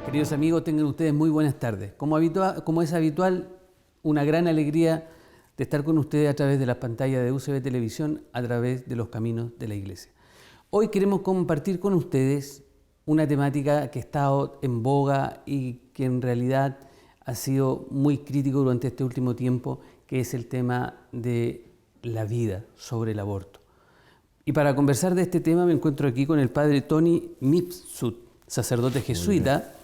Queridos amigos, tengan ustedes muy buenas tardes. Como es habitual, una gran alegría de estar con ustedes a través de las pantallas de UCB Televisión, a través de los caminos de la Iglesia. Hoy queremos compartir con ustedes una temática que ha estado en boga y que en realidad ha sido muy crítico durante este último tiempo, que es el tema de la vida, sobre el aborto. Y para conversar de este tema me encuentro aquí con el padre Tony Mifsud, sacerdote jesuita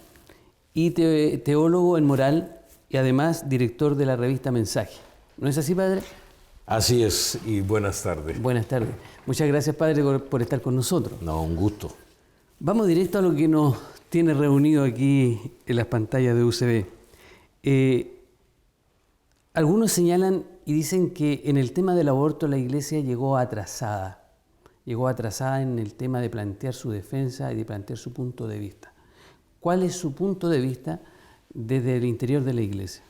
y teólogo en moral y además director de la revista Mensaje. ¿No es así, padre? Así es, y buenas tardes. Buenas tardes. Muchas gracias, padre, por estar con nosotros. No, un gusto. Vamos directo a lo que nos tiene reunido aquí en las pantallas de UCB. Algunos señalan y dicen que en el tema del aborto la Iglesia llegó atrasada en el tema de plantear su defensa y de plantear su punto de vista. ¿Cuál es su punto de vista desde el interior de la Iglesia?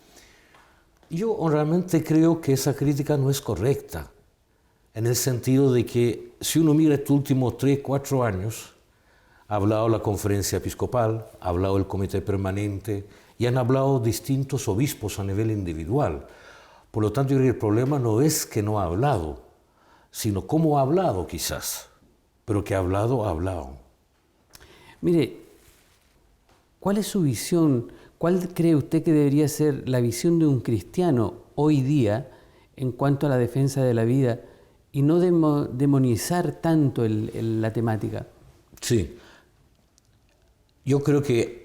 Yo realmente creo que esa crítica no es correcta, en el sentido de que si uno mira estos últimos 3, 4 años, ha hablado la conferencia episcopal, ha hablado el comité permanente y han hablado distintos obispos a nivel individual. Por lo tanto, yo creo que el problema no es que no ha hablado, sino cómo ha hablado quizás, pero que ha hablado, ha hablado. Mire, ¿cuál es su visión? ¿Cuál cree usted que debería ser la visión de un cristiano hoy día en cuanto a la defensa de la vida y no demonizar tanto la temática? Sí. Yo creo que,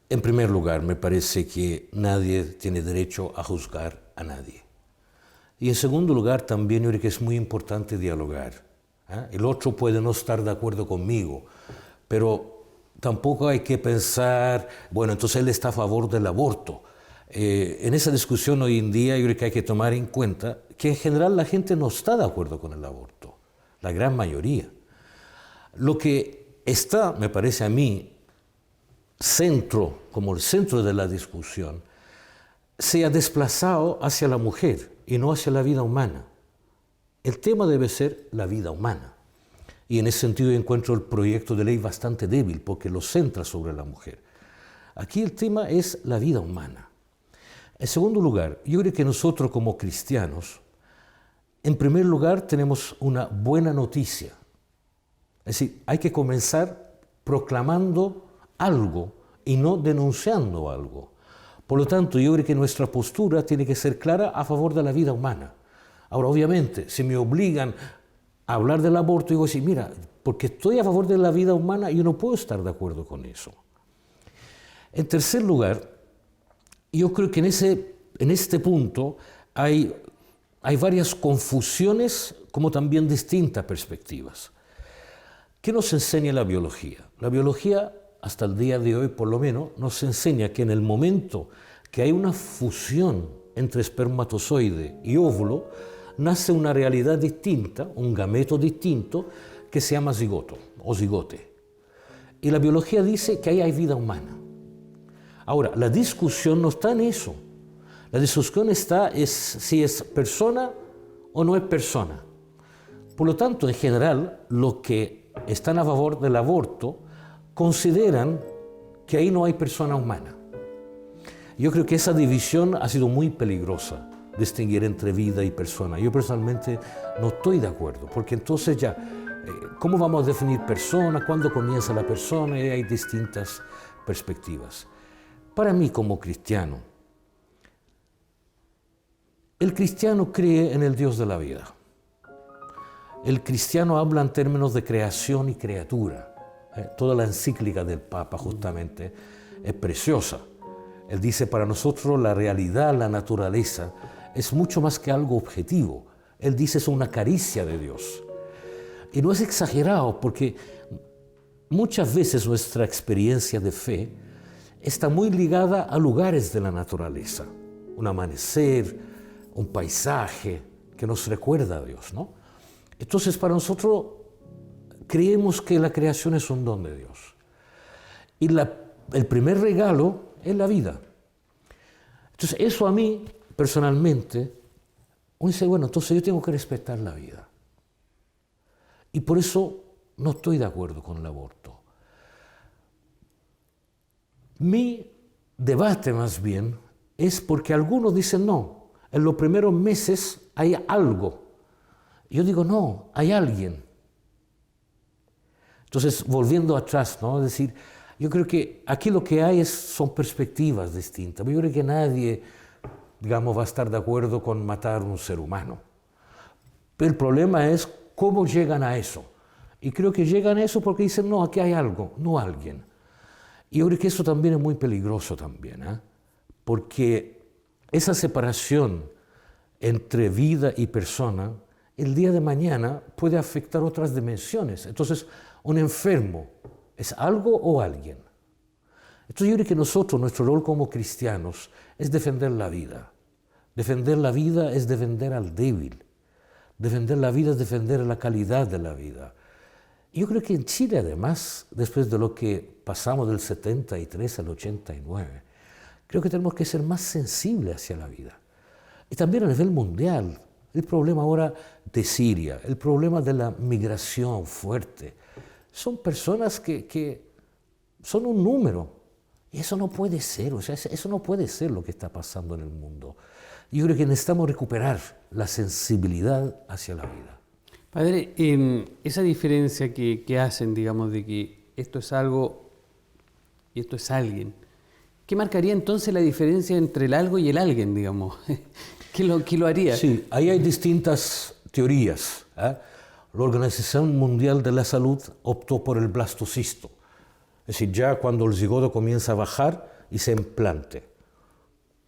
en primer lugar, me parece que nadie tiene derecho a juzgar a nadie. Y en segundo lugar, también yo creo que es muy importante dialogar. El otro puede no estar de acuerdo conmigo, pero tampoco hay que pensar, bueno, entonces él está a favor del aborto. En esa discusión hoy en día yo creo que hay que tomar en cuenta que en general la gente no está de acuerdo con el aborto, la gran mayoría. Lo que está, me parece a mí, como el centro de la discusión, se ha desplazado hacia la mujer y no hacia la vida humana. El tema debe ser la vida humana. Y en ese sentido encuentro el proyecto de ley bastante débil porque lo centra sobre la mujer. Aquí el tema es la vida humana. En segundo lugar, yo creo que nosotros como cristianos, en primer lugar tenemos una buena noticia. Es decir, hay que comenzar proclamando algo y no denunciando algo. Por lo tanto, yo creo que nuestra postura tiene que ser clara a favor de la vida humana. Ahora, obviamente, si me obligan a hablar del aborto, digo así, mira, porque estoy a favor de la vida humana, yo no puedo estar de acuerdo con eso. En tercer lugar, yo creo que en este punto hay varias confusiones, como también distintas perspectivas. ¿Qué nos enseña la biología? La biología, hasta el día de hoy por lo menos, nos enseña que en el momento que hay una fusión entre espermatozoide y óvulo, nace una realidad distinta, un gameto distinto, que se llama zigoto o zigote. Y la biología dice que ahí hay vida humana. Ahora, la discusión no está en eso. La discusión está si es persona o no es persona. Por lo tanto, en general, los que están a favor del aborto consideran que ahí no hay persona humana. Yo creo que esa división ha sido muy peligrosa, distinguir entre vida y persona. Yo personalmente no estoy de acuerdo, porque entonces ya, ¿cómo vamos a definir persona? ¿Cuándo comienza la persona? Y hay distintas perspectivas. Para mí como cristiano, el cristiano cree en el Dios de la vida. El cristiano habla en términos de creación y criatura. Toda la encíclica del Papa justamente es preciosa. Él dice, para nosotros la realidad, la naturaleza, es mucho más que algo objetivo. Él dice, es una caricia de Dios. Y no es exagerado, porque muchas veces nuestra experiencia de fe está muy ligada a lugares de la naturaleza. Un amanecer, un paisaje que nos recuerda a Dios, ¿no? Entonces, para nosotros, creemos que la creación es un don de Dios. Y el primer regalo es la vida. Entonces, eso a mí, personalmente, uno dice, bueno, entonces yo tengo que respetar la vida. Y por eso no estoy de acuerdo con el aborto. Mi debate más bien es porque algunos dicen no, en los primeros meses hay algo. Yo digo no, hay alguien. Entonces, volviendo atrás, ¿no? Es decir, yo creo que aquí lo que hay son perspectivas distintas. Yo creo que nadie, digamos, va a estar de acuerdo con matar a un ser humano. Pero el problema es cómo llegan a eso. Y creo que llegan a eso porque dicen, no, aquí hay algo, no alguien. Y yo creo que eso también es muy peligroso también, ¿eh? Porque esa separación entre vida y persona, el día de mañana puede afectar otras dimensiones. Entonces, un enfermo, ¿es algo o alguien? Entonces yo creo que nosotros, nuestro rol como cristianos, es defender la vida. Defender la vida es defender al débil. Defender la vida es defender la calidad de la vida. Yo creo que en Chile, además, después de lo que pasamos del 73 al 89, creo que tenemos que ser más sensibles hacia la vida. Y también a nivel mundial, el problema ahora de Siria, el problema de la migración fuerte, son personas que son un número. Y eso no puede ser, o sea, eso no puede ser lo que está pasando en el mundo. Yo creo que necesitamos recuperar la sensibilidad hacia la vida. Padre, esa diferencia que hacen, digamos, de que esto es algo y esto es alguien, ¿qué marcaría entonces la diferencia entre el algo y el alguien, digamos? ¿Qué lo haría? Sí, ahí hay distintas teorías, ¿eh? La Organización Mundial de la Salud optó por el blastocisto, es decir, ya cuando el cigoto comienza a bajar y se implante.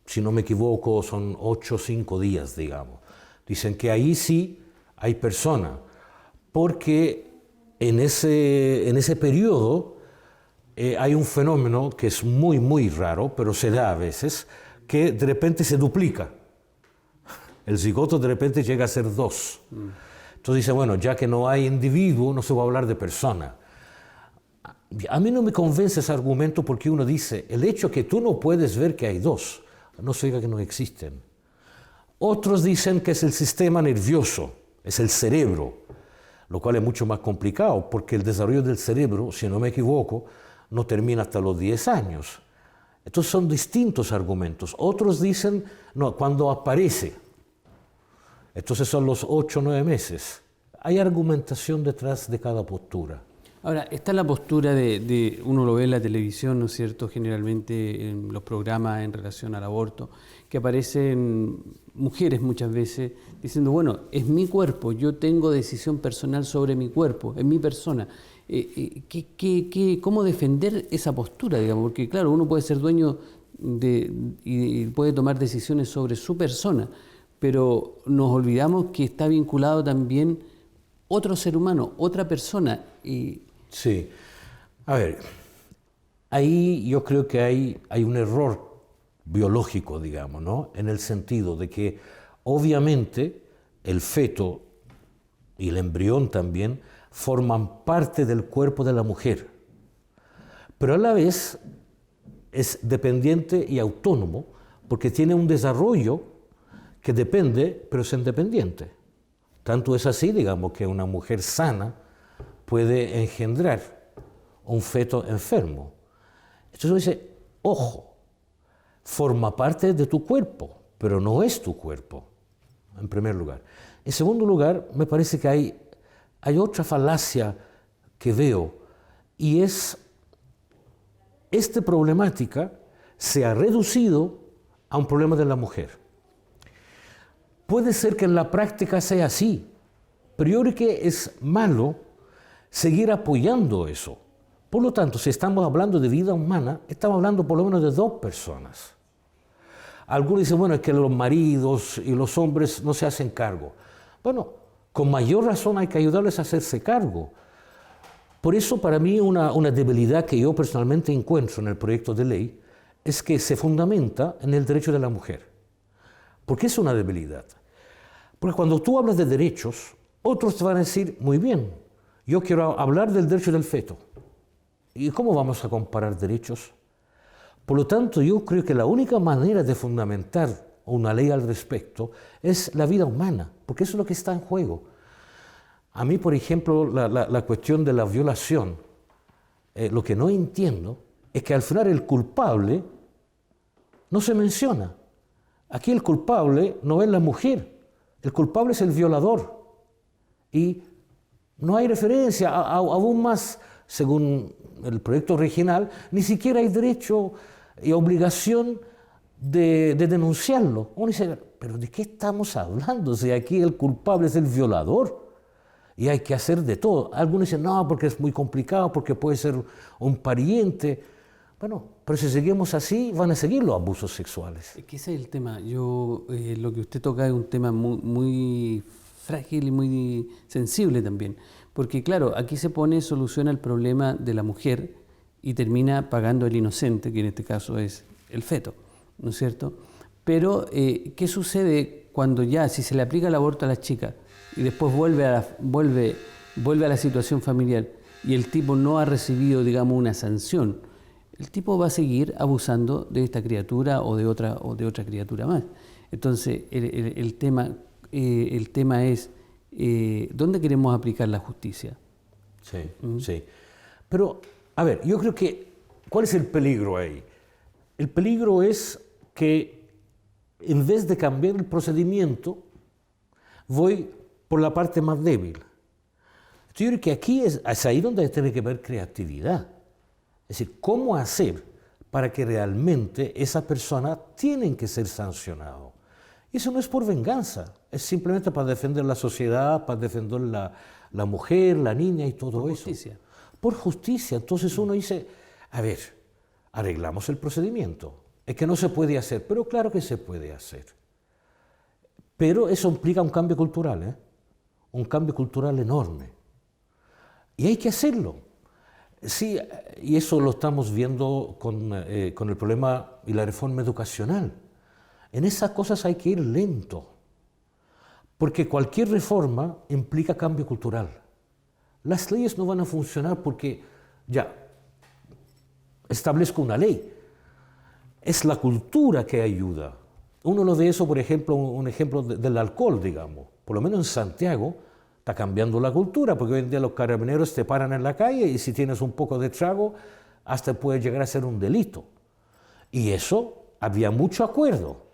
Si no me equivoco, son 8 o 5 días, digamos. Dicen que ahí sí hay persona, porque en ese periodo hay un fenómeno que es muy, muy raro, pero se da a veces, que de repente se duplica. El cigoto de repente llega a ser 2. Entonces dice, bueno, ya que no hay individuo, no se va a hablar de persona. A mí no me convence ese argumento porque uno dice, el hecho que tú no puedes ver que hay 2, no significa que no existen. Otros dicen que es el sistema nervioso, es el cerebro, lo cual es mucho más complicado porque el desarrollo del cerebro, si no me equivoco, no termina hasta los 10 años. Entonces son distintos argumentos. Otros dicen, no, cuando aparece. Entonces son los 8 o 9 meses. Hay argumentación detrás de cada postura. Ahora, está la postura de uno lo ve en la televisión, ¿no es cierto?, generalmente en los programas en relación al aborto, que aparecen mujeres muchas veces diciendo, bueno, es mi cuerpo, yo tengo decisión personal sobre mi cuerpo, es mi persona. ¿Cómo defender esa postura, digamos? Porque claro, uno puede ser dueño y puede tomar decisiones sobre su persona, pero nos olvidamos que está vinculado también otro ser humano, otra persona. Sí. A ver, ahí yo creo que hay un error biológico, digamos, ¿no? En el sentido de que obviamente el feto y el embrión también forman parte del cuerpo de la mujer, pero a la vez es dependiente y autónomo porque tiene un desarrollo que depende, pero es independiente. Tanto es así, digamos, que una mujer sana puede engendrar un feto enfermo. Entonces uno dice, ojo, forma parte de tu cuerpo, pero no es tu cuerpo, en primer lugar. En segundo lugar, me parece que hay otra falacia que veo, y es, esta problemática se ha reducido a un problema de la mujer. Puede ser que en la práctica sea así, pero yo creo que es malo seguir apoyando eso. Por lo tanto, si estamos hablando de vida humana, estamos hablando por lo menos de 2 personas. Algunos dicen, bueno, es que los maridos y los hombres no se hacen cargo. Bueno, con mayor razón hay que ayudarles a hacerse cargo. Por eso, para mí, una debilidad que yo personalmente encuentro en el proyecto de ley es que se fundamenta en el derecho de la mujer. ¿Por qué es una debilidad? Porque cuando tú hablas de derechos, otros te van a decir, muy bien, yo quiero hablar del derecho del feto. ¿Y cómo vamos a comparar derechos? Por lo tanto, yo creo que la única manera de fundamentar una ley al respecto es la vida humana, porque eso es lo que está en juego. A mí, por ejemplo, la cuestión de la violación, lo que no entiendo es que al final el culpable no se menciona. Aquí el culpable no es la mujer, el culpable es el violador. Y no hay referencia, aún más, según el proyecto original, ni siquiera hay derecho y obligación de denunciarlo. Uno dice, pero ¿de qué estamos hablando? Si aquí el culpable es el violador y hay que hacer de todo. Algunos dicen, no, porque es muy complicado, porque puede ser un pariente. Bueno, pero si seguimos así, van a seguir los abusos sexuales. Es que ese es el tema. Lo que usted toca es un tema muy frágil y muy sensible también. Porque claro, aquí se pone solución al problema de la mujer y termina pagando el inocente, que en este caso es el feto, ¿no es cierto? Pero, ¿qué sucede cuando ya, si se le aplica el aborto a la chica y después vuelve a la situación familiar y el tipo no ha recibido, digamos, una sanción? El tipo va a seguir abusando de esta criatura o de otra criatura más. Entonces, el tema es ¿dónde queremos aplicar la justicia? Sí, sí. Pero, a ver, yo creo que, ¿cuál es el peligro ahí? El peligro es que en vez de cambiar el procedimiento, voy por la parte más débil. Yo creo que aquí es ahí donde tiene que haber creatividad. Es decir, ¿cómo hacer para que realmente esa persona tienen que ser sancionado? Y eso no es por venganza, es simplemente para defender la sociedad, para defender la mujer, la niña y todo eso. Por justicia. Por justicia. Entonces uno dice, a ver, arreglamos el procedimiento. Es que no se puede hacer, pero claro que se puede hacer. Pero eso implica un cambio cultural, ¿eh? Un cambio cultural enorme. Y hay que hacerlo. Sí, y eso lo estamos viendo con el problema y la reforma educacional. En esas cosas hay que ir lento, porque cualquier reforma implica cambio cultural. Las leyes no van a funcionar porque ya establezco una ley. Es la cultura que ayuda. Uno lo ve eso, por ejemplo, un ejemplo del alcohol, digamos. Por lo menos en Santiago está cambiando la cultura, porque hoy en día los carabineros te paran en la calle y si tienes un poco de trago, hasta puede llegar a ser un delito. Y eso había mucho acuerdo.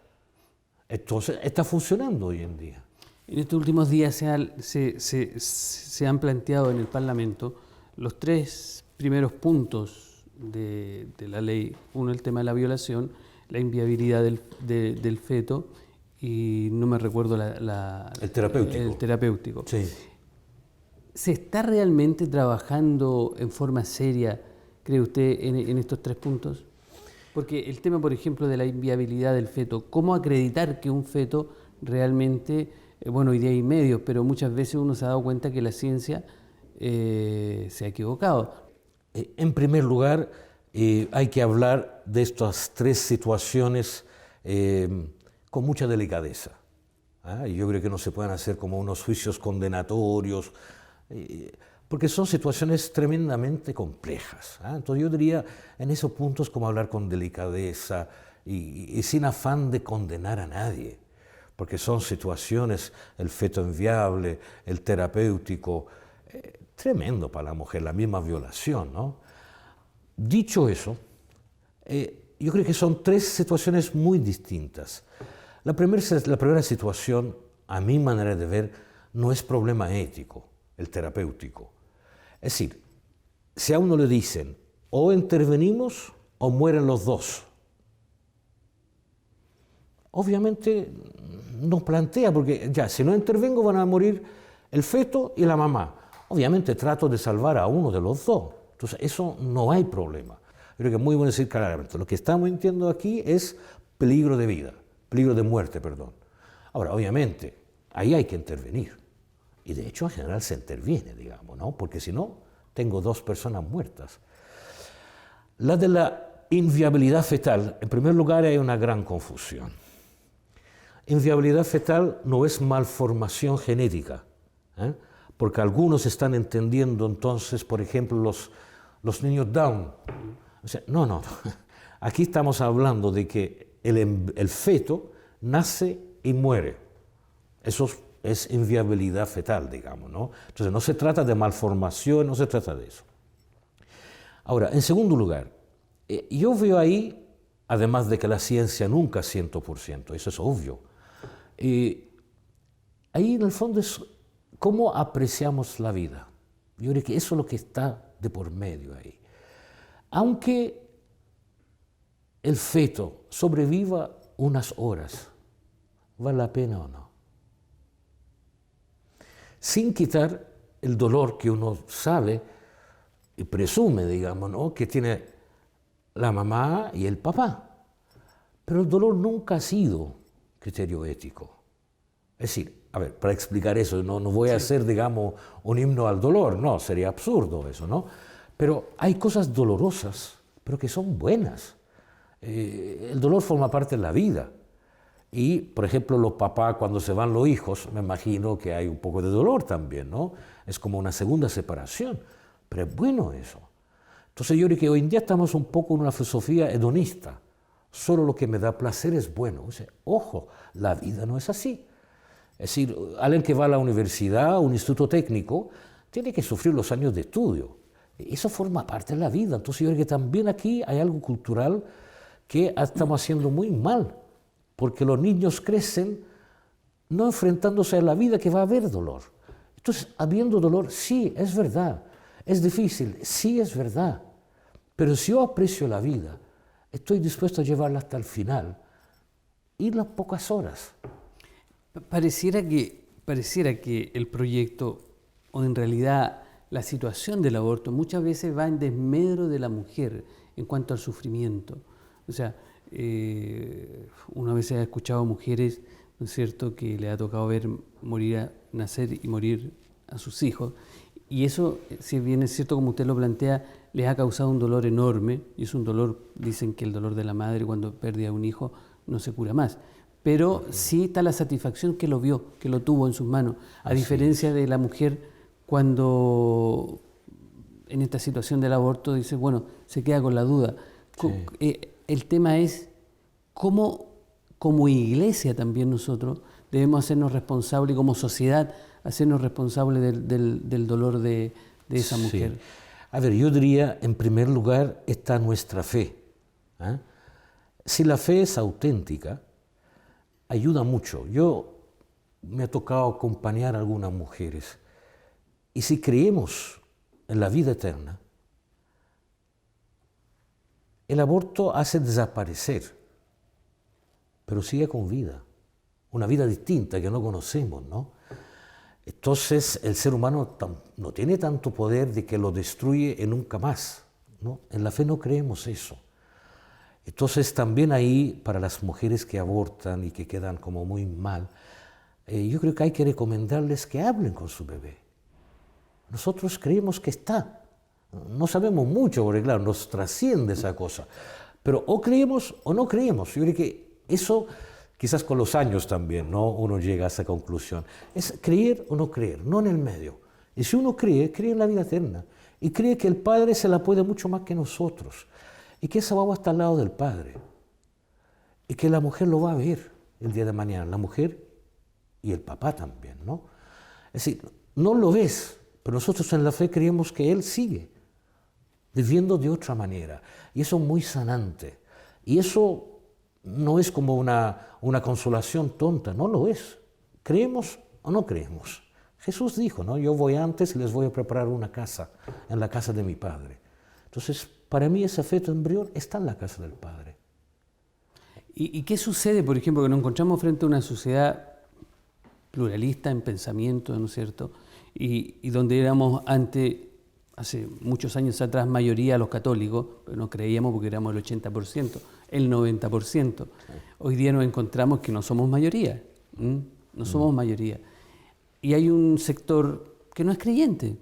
Entonces está funcionando hoy en día. En estos últimos días se han planteado en el Parlamento los 3 primeros puntos de la ley. Uno, el tema de la violación, la inviabilidad del feto y no me recuerdo el terapéutico. El terapéutico. Sí. ¿Se está realmente trabajando en forma seria, cree usted, en estos 3 puntos? Porque el tema, por ejemplo, de la inviabilidad del feto, ¿cómo acreditar que un feto realmente, bueno, hoy día hay medios, pero muchas veces uno se ha dado cuenta que la ciencia se ha equivocado? En primer lugar, hay que hablar de estas 3 situaciones con mucha delicadeza. Yo creo que no se pueden hacer como unos juicios condenatorios, porque son situaciones tremendamente complejas. Entonces yo diría en esos puntos como hablar con delicadeza y sin afán de condenar a nadie, porque son situaciones, el feto inviable, el terapéutico, tremendo para la mujer, la misma violación, ¿no? Dicho eso, yo creo que son 3 situaciones muy distintas. La primera situación, a mi manera de ver, no es problema ético, el terapéutico. Es decir, si a uno le dicen, o intervenimos o mueren los 2, obviamente no plantea, porque ya, si no intervengo van a morir el feto y la mamá. Obviamente trato de salvar a uno de los 2. Entonces, eso no hay problema. Creo que es muy bueno decir claramente, lo que estamos entiendo aquí es peligro de vida, peligro de muerte, perdón. Ahora, obviamente, ahí hay que intervenir. Y de hecho, en general se interviene, digamos, ¿no? Porque si no, tengo 2 personas muertas. La de la inviabilidad fetal, en primer lugar, hay una gran confusión. Inviabilidad fetal no es malformación genética, porque algunos están entendiendo entonces, por ejemplo, los niños Down. O sea, no. Aquí estamos hablando de que el feto nace y muere. Eso es inviabilidad fetal, digamos, ¿no? Entonces no se trata de malformación, no se trata de eso. Ahora, en segundo lugar, Yo veo ahí, además de que la ciencia nunca es 100%, eso es obvio, ahí en el fondo es cómo apreciamos la vida. Yo creo que eso es lo que está de por medio ahí. Aunque el feto sobreviva unas horas, ¿vale la pena o no? Sin quitar el dolor que uno sabe y presume, digamos, ¿no?, que tiene la mamá y el papá. Pero el dolor nunca ha sido criterio ético. Es decir, a ver, para explicar eso, no voy a hacer, digamos, un himno al dolor, no, sería absurdo eso, ¿no? Pero hay cosas dolorosas, pero que son buenas. El dolor forma parte de la vida. Y, por ejemplo, los papás, cuando se van los hijos, me imagino que hay un poco de dolor también, ¿no? Es como una segunda separación, pero es bueno eso. Entonces yo creo que hoy en día estamos un poco en una filosofía hedonista. Solo lo que me da placer es bueno. O sea, ojo, la vida no es así. Es decir, alguien que va a la universidad, a un instituto técnico, tiene que sufrir los años de estudio. Eso forma parte de la vida. Entonces yo creo que también aquí hay algo cultural que estamos haciendo muy mal, porque los niños crecen no enfrentándose a la vida, que va a haber dolor. Entonces, habiendo dolor, sí, es verdad. Es difícil, sí, es verdad. Pero si yo aprecio la vida, estoy dispuesto a llevarla hasta el final y las pocas horas. Pareciera que el proyecto, o en realidad la situación del aborto, muchas veces va en desmedro de la mujer en cuanto al sufrimiento. O sea, uno a veces ha escuchado mujeres, ¿no es cierto?, que le ha tocado ver nacer y morir a sus hijos, y eso, si bien es cierto como usted lo plantea, les ha causado un dolor enorme, y es un dolor, dicen que el dolor de la madre cuando pierde a un hijo no se cura más, pero sí está la satisfacción que lo vio, que lo tuvo en sus manos, a diferencia de la mujer cuando en esta situación del aborto dice, bueno, se queda con la duda. Sí. El tema es cómo, como iglesia también nosotros debemos hacernos responsables, como sociedad, hacernos responsables del dolor de esa mujer. Sí. A ver, yo diría, en primer lugar, está nuestra fe. ¿Eh? Si la fe es auténtica, ayuda mucho. Me ha tocado acompañar a algunas mujeres, y si creemos en la vida eterna, el aborto hace desaparecer, pero sigue con vida, una vida distinta que no conocemos, ¿no? Entonces el ser humano no tiene tanto poder de que lo destruye y nunca más, ¿no? En la fe no creemos eso. Entonces también ahí, para las mujeres que abortan y que quedan como muy mal, yo creo que hay que recomendarles que hablen con su bebé. Nosotros creemos que está. No sabemos mucho, porque claro, nos trasciende esa cosa. Pero o creemos o no creemos. Yo creo que eso, quizás con los años también, ¿no?, uno llega a esa conclusión. Es creer o no creer, no en el medio. Y si uno cree, cree en la vida eterna. Y cree que el Padre se la puede mucho más que nosotros. Y que esa guagua está al lado del Padre. Y que la mujer lo va a ver el día de mañana. La mujer y el papá también, ¿no? Es decir, no lo ves, pero nosotros en la fe creemos que Él sigue viviendo de otra manera. Y eso es muy sanante. Y eso no es como una consolación tonta, no lo es. ¿Creemos o no creemos? Jesús dijo, ¿no? Yo voy antes y les voy a preparar una casa, en la casa de mi Padre. Entonces, para mí ese feto embrión está en la casa del Padre. ¿Y qué sucede, por ejemplo, que nos encontramos frente a una sociedad pluralista en pensamiento, ¿no es cierto?, y donde éramos antes, hace muchos años atrás, mayoría los católicos, pero no creíamos porque éramos el 80%, el 90%. Hoy día nos encontramos que no somos mayoría, no somos mayoría. Y hay un sector que no es creyente,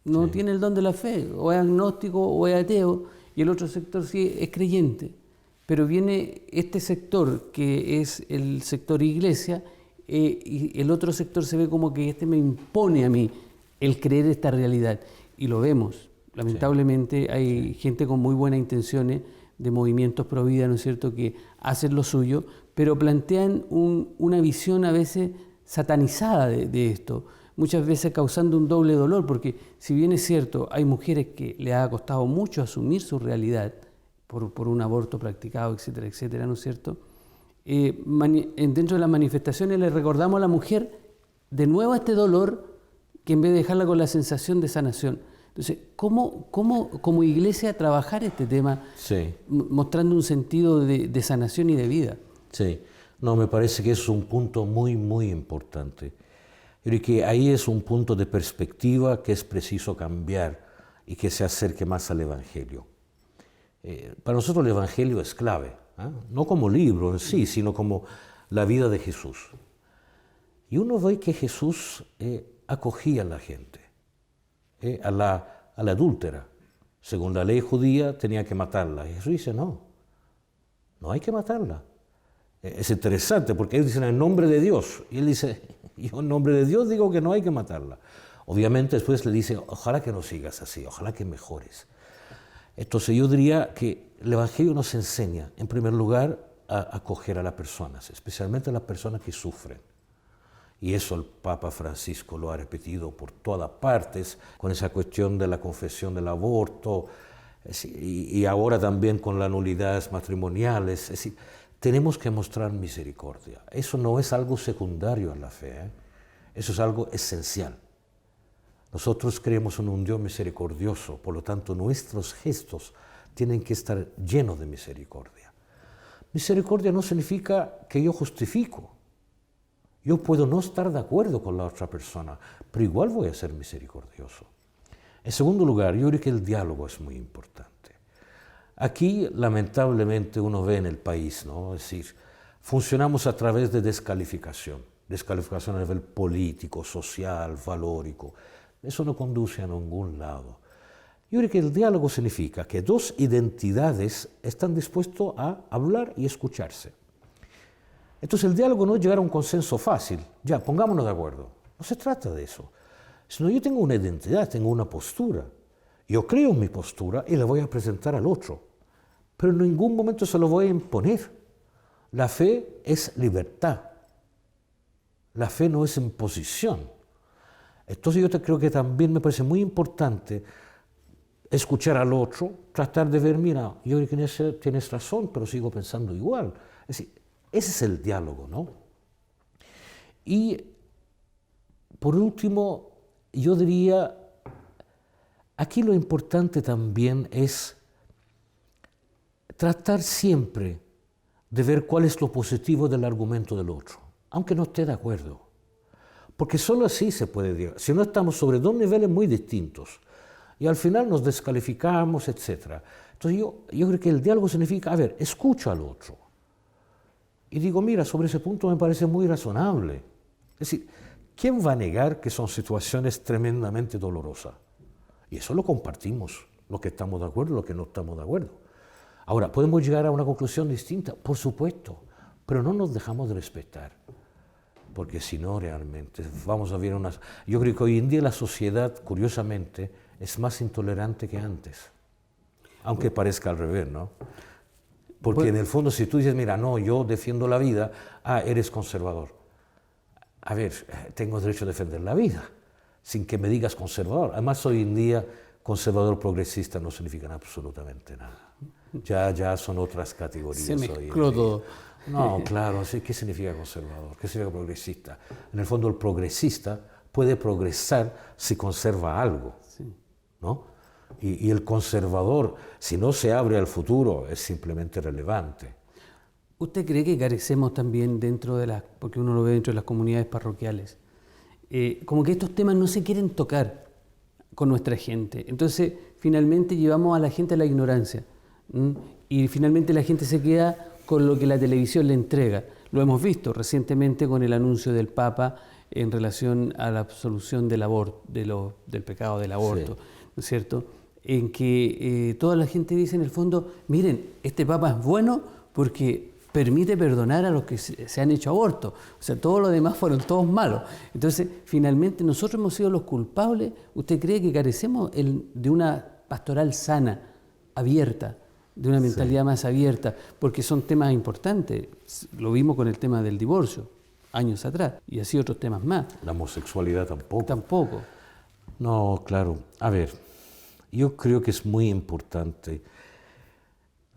no tiene el don de la fe, o es agnóstico o es ateo, y el otro sector sí es creyente. Pero viene este sector, que es el sector iglesia, y el otro sector se ve como que me impone a mí el creer esta realidad. Y lo vemos. Lamentablemente hay gente con muy buenas intenciones de movimientos pro vida, ¿no es cierto?, que hacen lo suyo, pero plantean una visión a veces satanizada de esto, muchas veces causando un doble dolor, porque si bien es cierto, hay mujeres que les ha costado mucho asumir su realidad por un aborto practicado, etcétera, etcétera, ¿no es cierto? Dentro de las manifestaciones le recordamos a la mujer de nuevo este dolor, que en vez de dejarla con la sensación de sanación. Entonces, ¿cómo como iglesia trabajar este tema, Sí. mostrando un sentido de sanación y de vida? Sí, no, me parece que es un punto muy, muy importante. Yo creo que ahí es un punto de perspectiva que es preciso cambiar y que se acerque más al Evangelio. Para nosotros el Evangelio es clave, ¿eh? No como libro en sí, sino como la vida de Jesús. Y uno ve que Jesús acogía a la gente, a la adúltera. Según la ley judía tenía que matarla. Y Jesús dice, no hay que matarla. Es interesante porque ellos dicen en nombre de Dios. Y él dice, yo en nombre de Dios digo que no hay que matarla. Obviamente después le dice, ojalá que no sigas así, ojalá que mejores. Entonces yo diría que el Evangelio nos enseña, en primer lugar, a acoger a las personas, especialmente a las personas que sufren. Y eso el Papa Francisco lo ha repetido por todas partes, con esa cuestión de la confesión del aborto, y ahora también con las nulidades matrimoniales. Es decir, tenemos que mostrar misericordia. Eso no es algo secundario en la fe, ¿eh? Eso es algo esencial. Nosotros creemos en un Dios misericordioso, por lo tanto nuestros gestos tienen que estar llenos de misericordia. Misericordia no significa que yo justifico. Yo puedo no estar de acuerdo con la otra persona, pero igual voy a ser misericordioso. En segundo lugar, yo creo que el diálogo es muy importante. Aquí, lamentablemente, uno ve en el país, ¿no? Es decir, funcionamos a través de descalificación a nivel político, social, valórico. Eso no conduce a ningún lado. Yo creo que el diálogo significa que dos identidades están dispuestas a hablar y escucharse. Entonces el diálogo no es llegar a un consenso fácil, ya, pongámonos de acuerdo. No se trata de eso. Sino yo tengo una identidad, tengo una postura. Yo creo en mi postura y la voy a presentar al otro. Pero en ningún momento se lo voy a imponer. La fe es libertad. La fe no es imposición. Entonces yo creo que también me parece muy importante escuchar al otro, tratar de ver, mira, yo creo que en eso tienes razón, pero sigo pensando igual. Es decir, ese es el diálogo, ¿no? Y por último, yo diría, aquí lo importante también es tratar siempre de ver cuál es lo positivo del argumento del otro, aunque no esté de acuerdo. Porque solo así se puede dialogar. Si no estamos sobre dos niveles muy distintos y al final nos descalificamos, etc. Entonces yo creo que el diálogo significa, a ver, escucho al otro. Y digo, mira, sobre ese punto me parece muy razonable. Es decir, ¿quién va a negar que son situaciones tremendamente dolorosas? Y eso lo compartimos, lo que estamos de acuerdo y lo que no estamos de acuerdo. Ahora, ¿podemos llegar a una conclusión distinta? Por supuesto, pero no nos dejamos de respetar. Porque si no, realmente vamos a ver unas... Yo creo que hoy en día la sociedad, curiosamente, es más intolerante que antes. Aunque parezca al revés, ¿no? Porque en el fondo, si tú dices, mira, no, yo defiendo la vida, eres conservador. A ver, tengo derecho a defender la vida, sin que me digas conservador. Además, hoy en día, conservador progresista no significan absolutamente nada. Ya son otras categorías. Se mezcló todo. No, claro, ¿qué significa conservador? ¿Qué significa progresista? En el fondo, el progresista puede progresar si conserva algo, sí, ¿no? Y el conservador, si no se abre al futuro, es simplemente relevante. ¿Usted cree que carecemos también dentro de las, porque uno lo ve dentro de las comunidades parroquiales, como que estos temas no se quieren tocar con nuestra gente? Entonces, finalmente llevamos a la gente a la ignorancia, y finalmente la gente se queda con lo que la televisión le entrega. Lo hemos visto recientemente con el anuncio del Papa en relación a la absolución del aborto, del pecado del aborto, sí, ¿no es cierto? En que toda la gente dice en el fondo, miren, este Papa es bueno porque permite perdonar a los que se han hecho aborto. O sea, todo lo demás fueron todos malos. Entonces, finalmente, nosotros hemos sido los culpables. ¿Usted cree que carecemos de una pastoral sana, abierta, de una mentalidad, sí, más abierta? Porque son temas importantes. Lo vimos con el tema del divorcio, años atrás, y así otros temas más. La homosexualidad tampoco. Tampoco. No, claro. A ver, yo creo que es muy importante.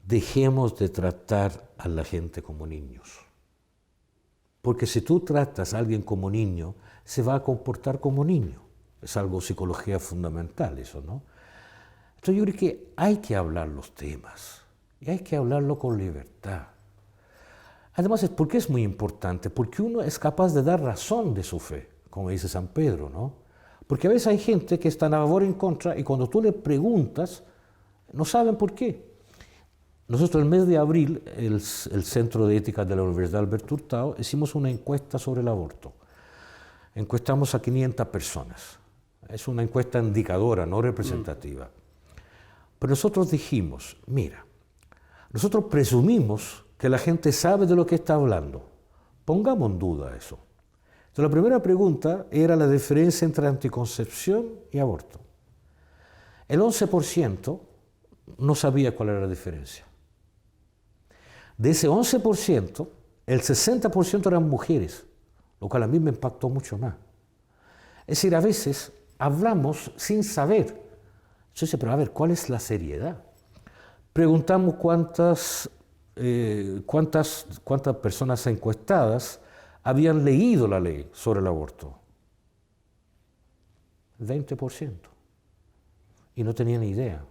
dejemos de tratar a la gente como niños. Porque si tú tratas a alguien como niño, se va a comportar como niño. Es algo psicología fundamental eso, ¿no? Entonces yo creo que hay que hablar los temas y hay que hablarlo con libertad. Además, ¿por qué es muy importante? Porque uno es capaz de dar razón de su fe, como dice San Pedro, ¿no? Porque a veces hay gente que está a favor o en contra y cuando tú le preguntas, no saben por qué. Nosotros el mes de abril, el Centro de Ética de la Universidad Alberto Hurtado, hicimos una encuesta sobre el aborto. Encuestamos a 500 personas. Es una encuesta indicadora, no representativa. Pero nosotros dijimos, mira, nosotros presumimos que la gente sabe de lo que está hablando. Pongamos en duda eso. Entonces, la primera pregunta era la diferencia entre anticoncepción y aborto. El 11% no sabía cuál era la diferencia. De ese 11%, el 60% eran mujeres, lo cual a mí me impactó mucho más. Es decir, a veces hablamos sin saber. Yo sé, pero a ver, ¿cuál es la seriedad? Preguntamos cuántas personas encuestadas habían leído la ley sobre el aborto. 20%. Y no tenían ni idea.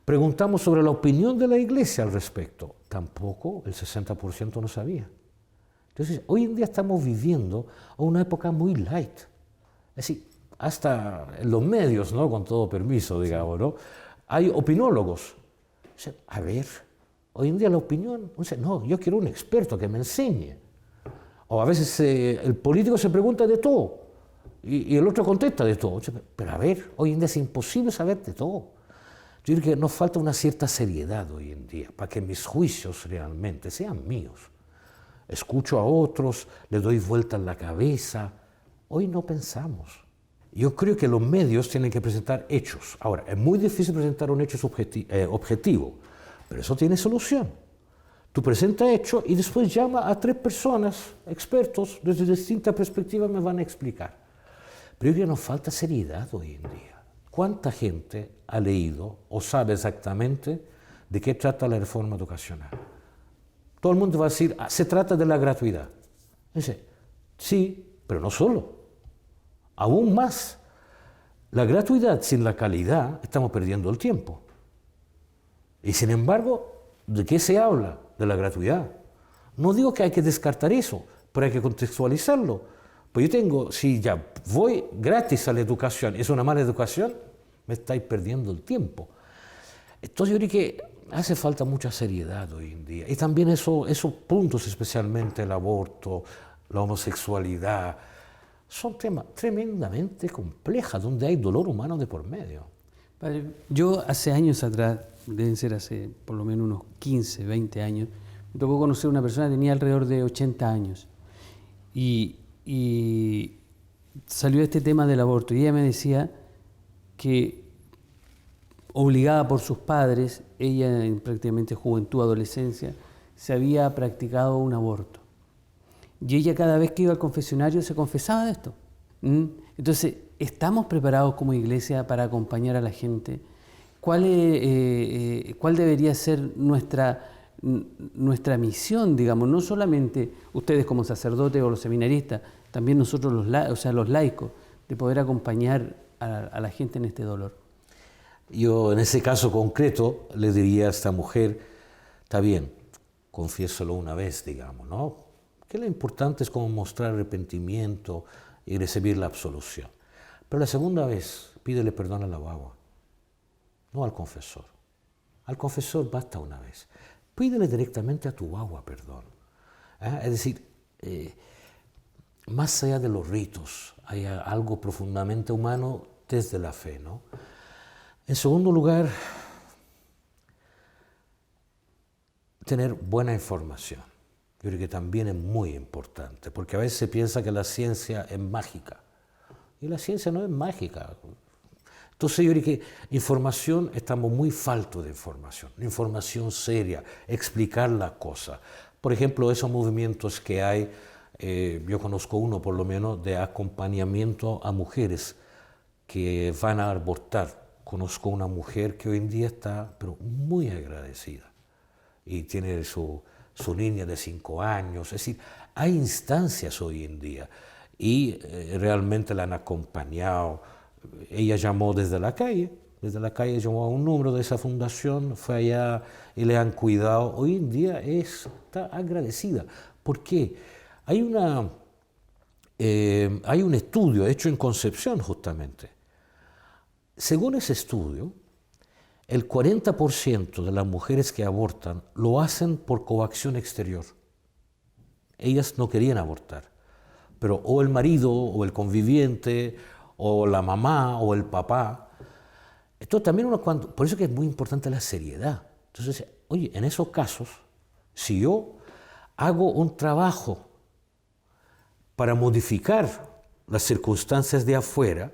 Preguntamos sobre la opinión de la Iglesia al respecto. Tampoco el 60% no sabía. Entonces, hoy en día estamos viviendo una época muy light. Es decir, hasta en los medios, ¿no? Con todo permiso, digamos, ¿no? Hay opinólogos. O sea, a ver, hoy en día la opinión, no, yo quiero un experto que me enseñe. O a veces el político se pregunta de todo y el otro contesta de todo. O sea, pero a ver, hoy en día es imposible saber de todo. Yo creo que nos falta una cierta seriedad hoy en día para que mis juicios realmente sean míos. Escucho a otros, les doy vuelta en la cabeza. Hoy no pensamos. Yo creo que los medios tienen que presentar hechos. Ahora, es muy difícil presentar un hecho objetivo, pero eso tiene solución. Tú presentas hechos y después llama a 3 personas, expertos, desde distintas perspectivas me van a explicar. Pero yo creo que nos falta seriedad hoy en día. ¿Cuánta gente ha leído o sabe exactamente de qué trata la reforma educacional? Todo el mundo va a decir, se trata de la gratuidad. Dice, sí, pero no solo. Aún más, la gratuidad sin la calidad, estamos perdiendo el tiempo. Y sin embargo, ¿de qué se habla? De la gratuidad. No digo que hay que descartar eso, pero hay que contextualizarlo. Pues yo tengo, si ya voy gratis a la educación, ¿es una mala educación? Me estáis perdiendo el tiempo. Entonces yo creo que hace falta mucha seriedad hoy en día. Y también esos puntos, especialmente el aborto, la homosexualidad, son temas tremendamente complejos, donde hay dolor humano de por medio. Padre, yo hace años atrás, deben ser hace por lo menos unos 15, 20 años, me tocó conocer a una persona que tenía alrededor de 80 años y salió este tema del aborto y ella me decía que obligada por sus padres, ella en prácticamente juventud, adolescencia, se había practicado un aborto. Y ella cada vez que iba al confesionario se confesaba de esto. Entonces, ¿estamos preparados como iglesia para acompañar a la gente? ¿Cuál debería ser nuestra misión, digamos? No solamente ustedes como sacerdotes o los seminaristas, también nosotros los laicos, de poder acompañar a la gente en este dolor. Yo en ese caso concreto le diría a esta mujer, está bien, confiésalo una vez, digamos, ¿no? Que lo importante es como mostrar arrepentimiento y recibir la absolución. Pero la segunda vez, pídele perdón a la guagua, no al confesor. Al confesor basta una vez. Pídele directamente a tu guagua perdón. Es decir, más allá de los ritos, hay algo profundamente humano desde la fe, ¿no? En segundo lugar, tener buena información. Yo creo que también es muy importante, porque a veces se piensa que la ciencia es mágica, y la ciencia no es mágica. Entonces yo creo que información, estamos muy faltos de información seria, explicar las cosas. Por ejemplo, esos movimientos que hay, yo conozco uno por lo menos, de acompañamiento a mujeres que van a abortar. Conozco una mujer que hoy en día está pero muy agradecida, y tiene su niña de 5 años. Es decir, hay instancias hoy en día y realmente la han acompañado. Ella llamó desde la calle llamó a un número de esa fundación, fue allá y le han cuidado. Hoy en día está agradecida. ¿Por qué? Hay un estudio hecho en Concepción justamente. Según ese estudio, el 40% de las mujeres que abortan lo hacen por coacción exterior. Ellas no querían abortar, pero o el marido, o el conviviente, o la mamá, o el papá. Entonces también por eso que es muy importante la seriedad. Entonces, oye, en esos casos, si yo hago un trabajo para modificar las circunstancias de afuera,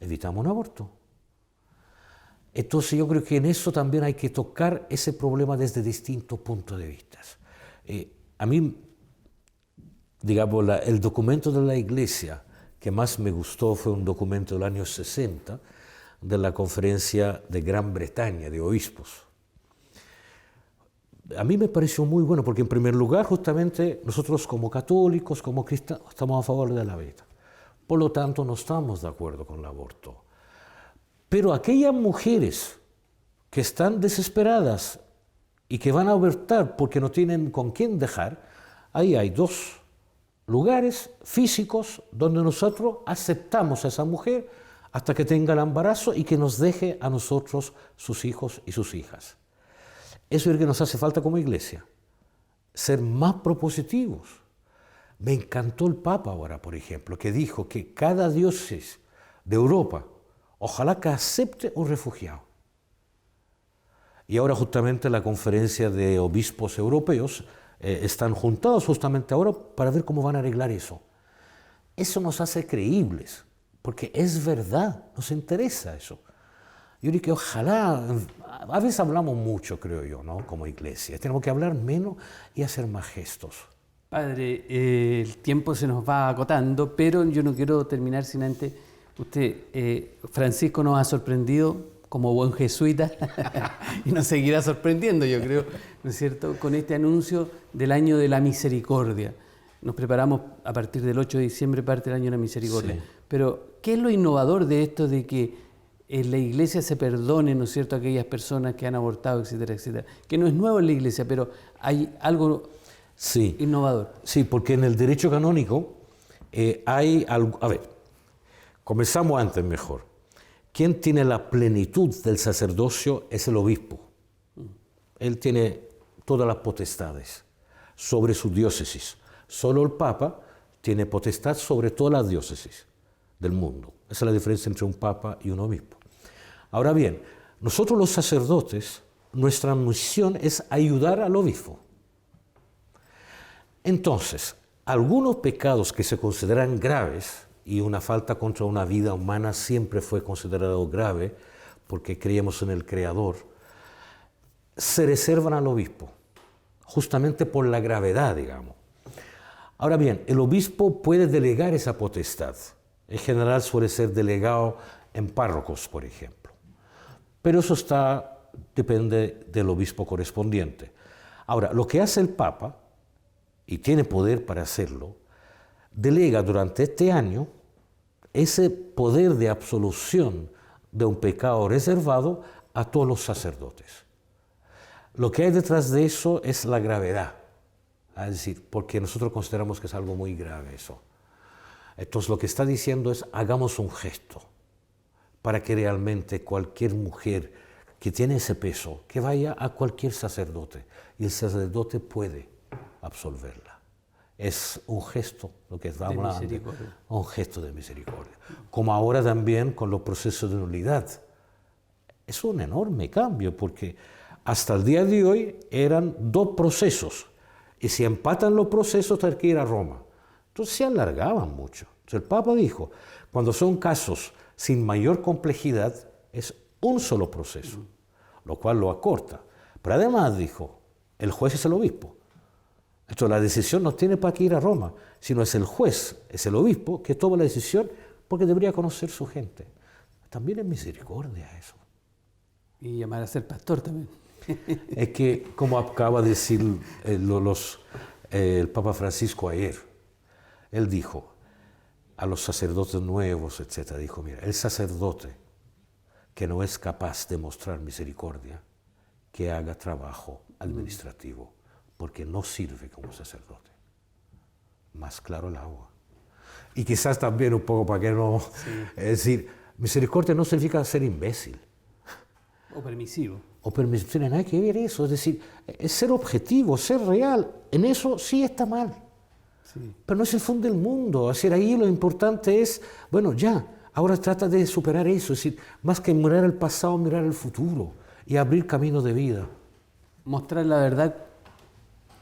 evitamos un aborto. Entonces yo creo que en eso también hay que tocar ese problema desde distintos puntos de vista. A mí, digamos, el documento de la Iglesia que más me gustó fue un documento del año 60 de la Conferencia de Gran Bretaña de Obispos. A mí me pareció muy bueno porque, en primer lugar, justamente nosotros como católicos, como cristianos, estamos a favor de la vida. Por lo tanto, no estamos de acuerdo con el aborto. Pero aquellas mujeres que están desesperadas y que van a abortar porque no tienen con quién dejar, ahí hay 2 lugares físicos donde nosotros aceptamos a esa mujer hasta que tenga el embarazo y que nos deje a nosotros sus hijos y sus hijas. Eso es lo que nos hace falta como iglesia, ser más propositivos. Me encantó el Papa ahora, por ejemplo, que dijo que cada diócesis de Europa ojalá que acepte un refugiado. Y ahora justamente la conferencia de obispos europeos están juntados justamente ahora para ver cómo van a arreglar eso. Eso nos hace creíbles, porque es verdad, nos interesa eso. Yo digo que ojalá, a veces hablamos mucho, creo yo, ¿no? Como iglesia, tenemos que hablar menos y hacer más gestos. Padre, el tiempo se nos va agotando, pero yo no quiero terminar sin antes. Francisco nos ha sorprendido como buen jesuita y nos seguirá sorprendiendo, yo creo, ¿no es cierto?, con este anuncio del Año de la Misericordia. Nos preparamos a partir del 8 de diciembre, parte del Año de la Misericordia. Sí. Pero, ¿qué es lo innovador de esto de que en la Iglesia se perdone, ¿no es cierto?, a aquellas personas que han abortado, etcétera, etcétera? Que no es nuevo en la Iglesia, pero hay algo innovador. Sí, porque en el derecho canónico hay algo... A ver, comenzamos antes mejor. Quien tiene la plenitud del sacerdocio es el obispo. Él tiene todas las potestades sobre su diócesis. Solo el Papa tiene potestad sobre todas las diócesis del mundo. Esa es la diferencia entre un Papa y un obispo. Ahora bien, nosotros los sacerdotes, nuestra misión es ayudar al obispo. Entonces, algunos pecados que se consideran graves, y una falta contra una vida humana siempre fue considerado grave porque creíamos en el Creador, se reservan al obispo, justamente por la gravedad, digamos. Ahora bien, el obispo puede delegar esa potestad. En general suele ser delegado en párrocos, por ejemplo. Pero eso depende del obispo correspondiente. Ahora, lo que hace el Papa, y tiene poder para hacerlo, delega durante este año ese poder de absolución de un pecado reservado a todos los sacerdotes. Lo que hay detrás de eso es la gravedad, es decir, porque nosotros consideramos que es algo muy grave eso. Entonces lo que está diciendo es, hagamos un gesto para que realmente cualquier mujer que tiene ese peso, que vaya a cualquier sacerdote, y el sacerdote puede absolverla. Es un gesto, lo que estamos hablando, un gesto de misericordia. Como ahora también con los procesos de nulidad. Es un enorme cambio, porque hasta el día de hoy eran 2 procesos, y si empatan los procesos hay que ir a Roma. Entonces se alargaban mucho. Entonces el Papa dijo, cuando son casos sin mayor complejidad, es un solo proceso, lo cual lo acorta. Pero además dijo, el juez es el obispo. Entonces la decisión no tiene para qué ir a Roma, sino es el juez, es el obispo que toma la decisión porque debería conocer su gente. También es misericordia eso. Y llamar a ser pastor también. es que, como acaba de decir el Papa Francisco ayer, él dijo a los sacerdotes nuevos, etc., dijo, mira, el sacerdote que no es capaz de mostrar misericordia, que haga trabajo administrativo, porque no sirve como sacerdote. Más claro el agua. Y quizás también un poco para que no... Sí. Es decir, misericordia no significa ser imbécil. O permisivo. O permisivo, tiene nada que ver eso. Es decir, es ser objetivo, ser real. En eso sí está mal. Sí. Pero no es el fin del mundo. Es decir, ahí lo importante es, bueno, ya, ahora trata de superar eso. Es decir, más que mirar el pasado, mirar el futuro y abrir caminos de vida. Mostrar la verdad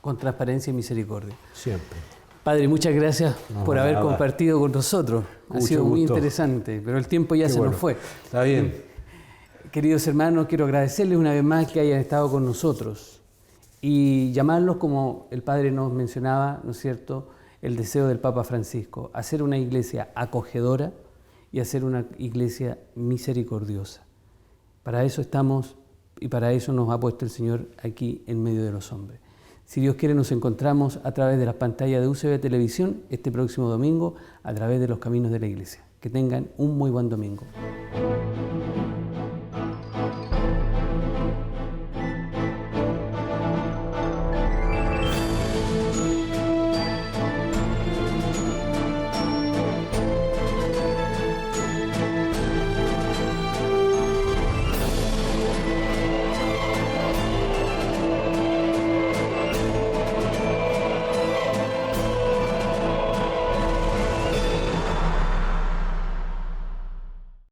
con transparencia y misericordia. Siempre. Padre, muchas gracias por haber compartido con nosotros. Ha sido muy interesante, pero el tiempo ya se nos fue. Está bien. Queridos hermanos, quiero agradecerles una vez más que hayan estado con nosotros y llamarlos, como el Padre nos mencionaba, ¿no es cierto?, el deseo del Papa Francisco, hacer una iglesia acogedora y hacer una iglesia misericordiosa. Para eso estamos y para eso nos ha puesto el Señor aquí en medio de los hombres. Si Dios quiere, nos encontramos a través de las pantallas de UCB Televisión este próximo domingo a través de los caminos de la iglesia. Que tengan un muy buen domingo.